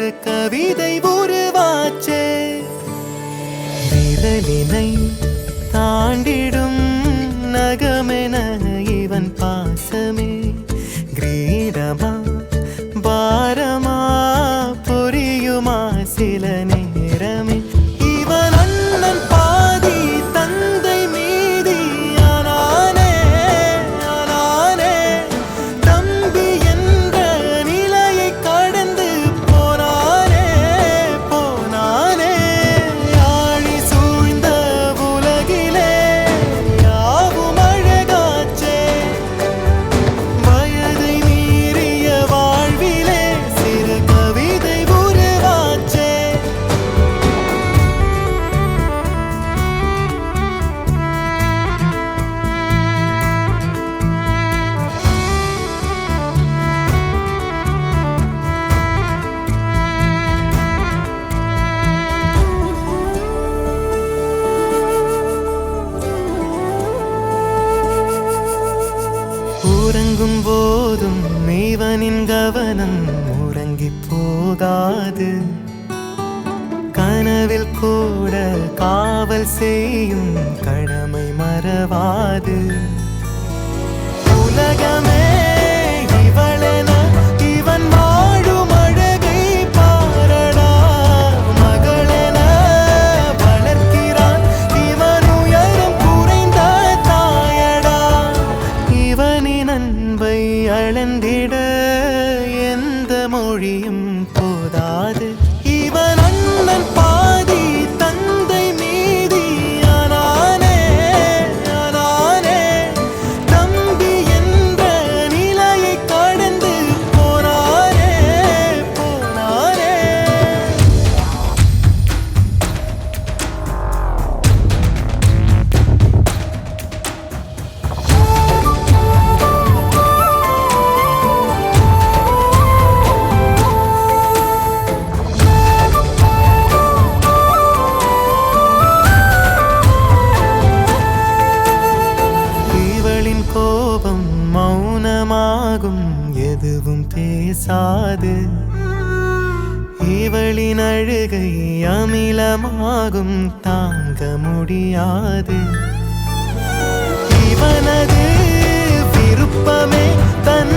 சிறு கவிதை உருவாச்சே விரலினை தாண்டிடும் நகமென இவன் பாசமே கிரீடமா பாரமா புரியுமா சில நேரமே இவன் அண்ணன் பாதி தந்தை மீதி ஆனானே ஆனானே தம்பி என்ற நிலையை கடந்து போனானே போனானே ஆழி சூழ்ந்த உலகிலே யாவும் அழகாச்சே வயதை மீறிய வாழ்விலே சிறு கவிதை உருவாச்சே உறங்கும் போதும் இவனின் கவனம் உறங்கி போகாது கனவில் கூட காவல் செய்யும் கடமை மறவாது உலகமே இவளென இவன் வாழும் அழகை பாரடா மகளென வளர்க்கிறான் இவன் உயரம் குறைந்த தாயடா இவனின் அன்பை அளந்திட எந்த மொழியும் போதாது இவன் அண்ணன் பாதி தந்தை மீதி ஆனானே ஆனானே தம்பி என்ற நிலையை கடந்து போனானே போனானே இவளின் கோபம் மௌனமாகும் எதுவும் பேசாது இவளின் அழுகை அமிலமாகும் தாங்க முடியாது இவனது விருப்பமே தன்